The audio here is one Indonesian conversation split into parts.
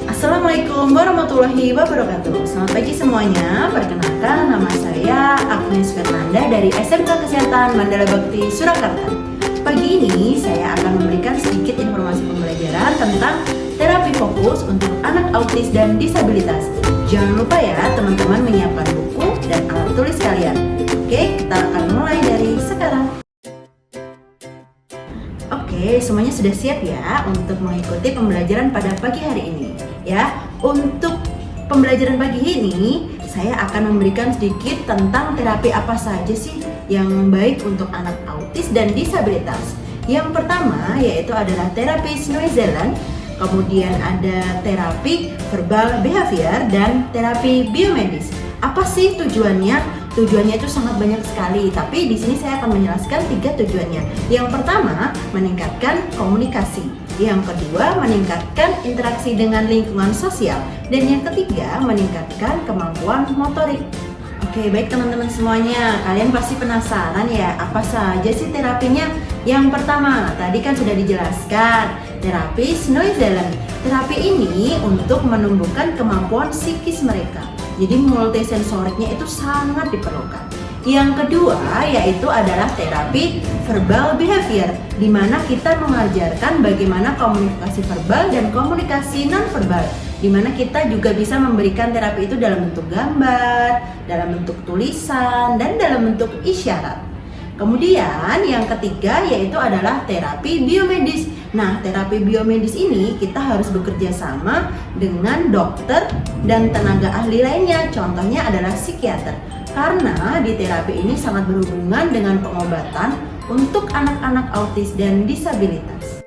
Assalamualaikum warahmatullahi wabarakatuh. Selamat pagi semuanya. Perkenalkan, nama saya Agnes Fernanda dari SMK Kesehatan Mandala Bakti Surakarta. Pagi ini saya akan memberikan sedikit informasi pembelajaran tentang terapi fokus untuk anak autis dan disabilitas. Jangan lupa ya teman-teman menyiapkan buku dan alat tulis kalian. Oke, kita akan mulai dari sekarang. Oke, semuanya sudah siap ya untuk mengikuti pembelajaran pada pagi hari ini. Ya, untuk pembelajaran pagi ini saya akan memberikan sedikit tentang terapi apa saja sih yang baik untuk anak autis dan disabilitas. Yang pertama yaitu adalah terapi New Zealand, kemudian ada terapi verbal behavior dan terapi biomedis. Apa sih tujuannya? Tujuannya itu sangat banyak sekali, tapi di sini saya akan menjelaskan 3 tujuannya. Yang pertama, meningkatkan komunikasi. Yang kedua, meningkatkan interaksi dengan lingkungan sosial. Dan yang ketiga, meningkatkan kemampuan motorik. Oke, baik teman-teman semuanya, kalian pasti penasaran ya, apa saja sih terapinya? Yang pertama, tadi kan sudah dijelaskan, terapi New Zealand. Terapi ini untuk menumbuhkan kemampuan psikis mereka. Jadi multisensoriknya itu sangat diperlukan. Yang kedua yaitu adalah terapi verbal behavior, di mana kita mengajarkan bagaimana komunikasi verbal dan komunikasi non-verbal, di mana kita juga bisa memberikan terapi itu dalam bentuk gambar, dalam bentuk tulisan, dan dalam bentuk isyarat. Kemudian yang ketiga yaitu adalah terapi biomedis. Nah, terapi biomedis ini kita harus bekerja sama dengan dokter dan tenaga ahli lainnya. Contohnya adalah psikiater. Karena di terapi ini sangat berhubungan dengan pengobatan untuk anak-anak autis dan disabilitas.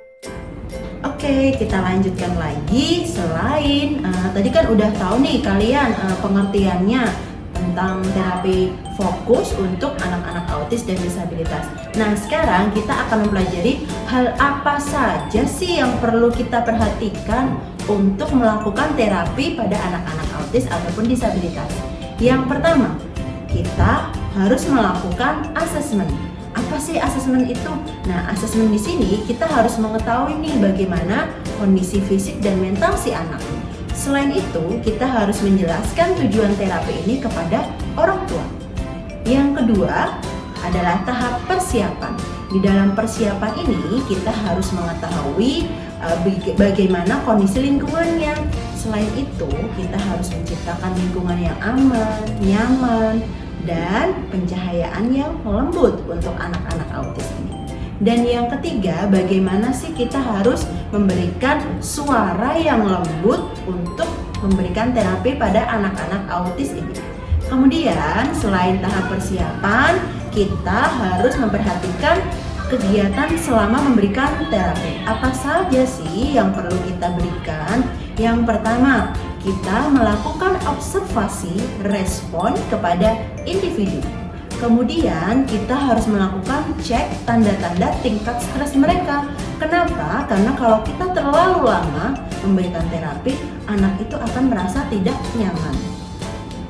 Oke, kita lanjutkan lagi. Selain tadi kan udah tahu nih kalian pengertiannya tentang terapi fokus untuk anak-anak autis dan disabilitas. Nah, sekarang kita akan mempelajari hal apa saja sih yang perlu kita perhatikan untuk melakukan terapi pada anak-anak autis ataupun disabilitas. Yang pertama, kita harus melakukan asesmen. Apa sih asesmen itu? Nah, asesmen di sini kita harus mengetahui nih bagaimana kondisi fisik dan mental si anak. Selain itu, kita harus menjelaskan tujuan terapi ini kepada orang tua. Yang kedua adalah tahap persiapan. Di dalam persiapan ini, kita harus mengetahui bagaimana kondisi lingkungannya. Selain itu, kita harus menciptakan lingkungan yang aman, nyaman, dan pencahayaan yang lembut untuk anak-anak autis ini. Dan yang ketiga, bagaimana sih kita harus memberikan suara yang lembut untuk memberikan terapi pada anak-anak autis ini. Kemudian, selain tahap persiapan, kita harus memperhatikan kegiatan selama memberikan terapi. Apa saja sih yang perlu kita berikan? Yang pertama, kita melakukan observasi respon kepada individu. Kemudian kita harus melakukan cek tanda-tanda tingkat stres mereka. Kenapa? Karena kalau kita terlalu lama memberikan terapi, anak itu akan merasa tidak nyaman.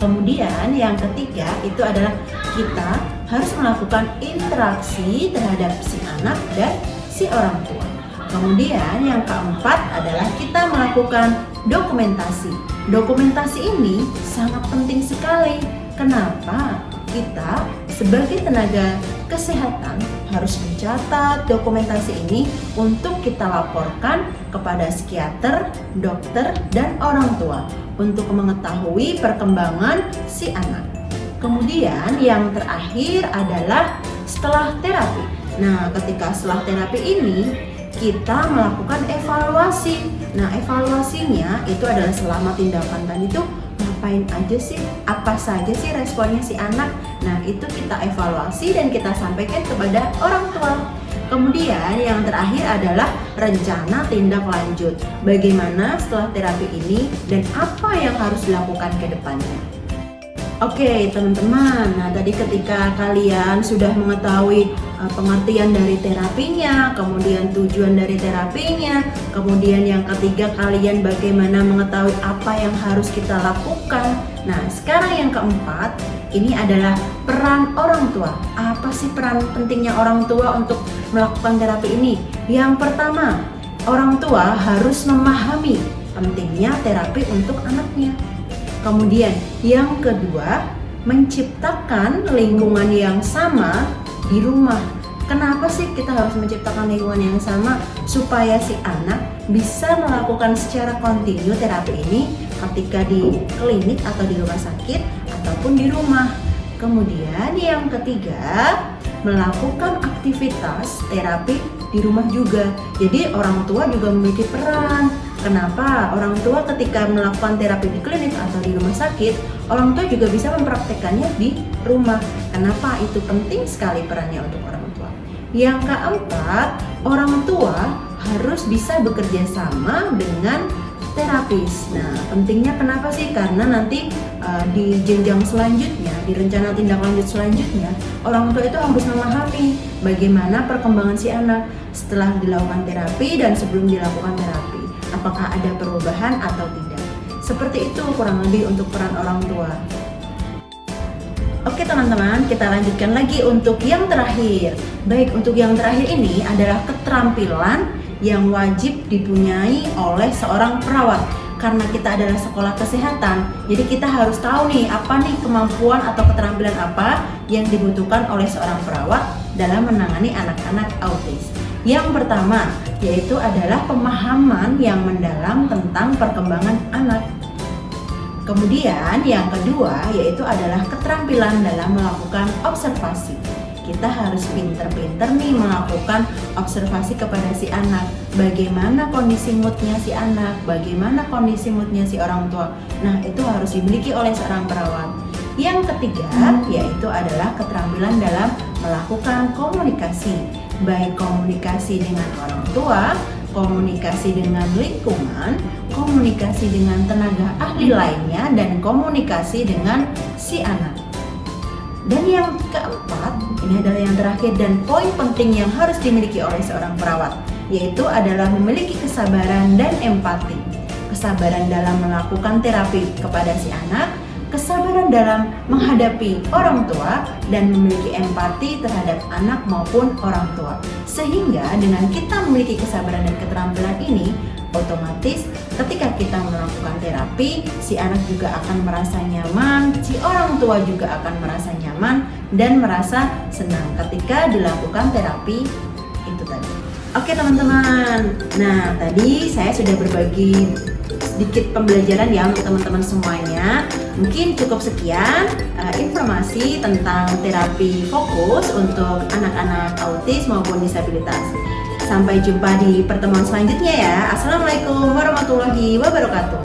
Kemudian yang ketiga itu adalah kita harus melakukan interaksi terhadap si anak dan si orang tua. Kemudian yang keempat adalah kita melakukan dokumentasi. Dokumentasi ini sangat penting sekali. Kenapa? Kita sebagai tenaga kesehatan harus mencatat dokumentasi ini untuk kita laporkan kepada psikiater, dokter, dan orang tua untuk mengetahui perkembangan si anak. Kemudian yang terakhir adalah setelah terapi. Nah, ketika setelah terapi ini kita melakukan evaluasi. Nah, evaluasinya itu adalah selama tindakan tadi itu ngapain aja sih, apa saja sih responnya si anak. Nah, itu kita evaluasi dan kita sampaikan kepada orang tua. Kemudian yang terakhir adalah rencana tindak lanjut. Bagaimana setelah terapi ini dan apa yang harus dilakukan ke depannya. Oke teman-teman, nah tadi ketika kalian sudah mengetahui pengertian dari terapinya, kemudian tujuan dari terapinya, kemudian yang ketiga kalian bagaimana mengetahui apa yang harus kita lakukan. Nah sekarang yang keempat, ini adalah peran orang tua. Apa sih peran pentingnya orang tua untuk melakukan terapi ini? Yang pertama, orang tua harus memahami pentingnya terapi untuk anaknya. Kemudian yang kedua, menciptakan lingkungan yang sama di rumah. Kenapa sih kita harus menciptakan lingkungan yang sama? Supaya si anak bisa melakukan secara kontinu terapi ini ketika di klinik atau di rumah sakit ataupun di rumah. Kemudian yang ketiga, melakukan aktivitas terapi di rumah juga. Jadi orang tua juga memiliki peran. Kenapa? Orang tua ketika melakukan terapi di klinik atau di rumah sakit, orang tua juga bisa mempraktekannya di rumah. Kenapa? Itu penting sekali perannya untuk orang tua. Yang keempat, orang tua harus bisa bekerja sama dengan terapis. Nah, pentingnya kenapa sih? Karena nanti di jenjang selanjutnya, di rencana tindak lanjut selanjutnya, orang tua itu harus memahami bagaimana perkembangan si anak setelah dilakukan terapi dan sebelum dilakukan terapi. Apakah ada perubahan atau tidak? Seperti itu kurang lebih untuk peran orang tua. Oke teman-teman, kita lanjutkan lagi untuk yang terakhir. Baik, untuk yang terakhir ini adalah keterampilan yang wajib dipunyai oleh seorang perawat. Karena kita adalah sekolah kesehatan, jadi kita harus tahu nih apa nih kemampuan atau keterampilan apa yang dibutuhkan oleh seorang perawat dalam menangani anak-anak autis. Yang pertama yaitu adalah pemahaman yang mendalam tentang perkembangan anak. Kemudian yang kedua yaitu adalah keterampilan dalam melakukan observasi. Kita harus pinter-pinter nih melakukan observasi kepada si anak. Bagaimana kondisi moodnya si anak, bagaimana kondisi moodnya si orang tua. Nah, itu harus dimiliki oleh seorang perawat. Yang ketiga yaitu adalah keterampilan dalam melakukan komunikasi. Baik komunikasi dengan orang tua, komunikasi dengan lingkungan, komunikasi dengan tenaga ahli lainnya, dan komunikasi dengan si anak. Dan yang keempat, ini adalah yang terakhir dan poin penting yang harus dimiliki oleh seorang perawat, yaitu adalah memiliki kesabaran dan empati. Kesabaran dalam melakukan terapi kepada si anak, kesabaran dalam menghadapi orang tua, dan memiliki empati terhadap anak maupun orang tua. Sehingga dengan kita memiliki kesabaran dan keterampilan ini, otomatis ketika kita melakukan terapi, si anak juga akan merasa nyaman, si orang tua juga akan merasa nyaman dan merasa senang ketika dilakukan terapi itu tadi. Oke teman-teman, nah tadi saya sudah berbagi sedikit pembelajaran ya untuk teman-teman semuanya. Mungkin cukup sekian informasi tentang terapi fokus untuk anak-anak autis maupun disabilitas. Sampai jumpa di pertemuan selanjutnya ya. Assalamualaikum warahmatullahi wabarakatuh.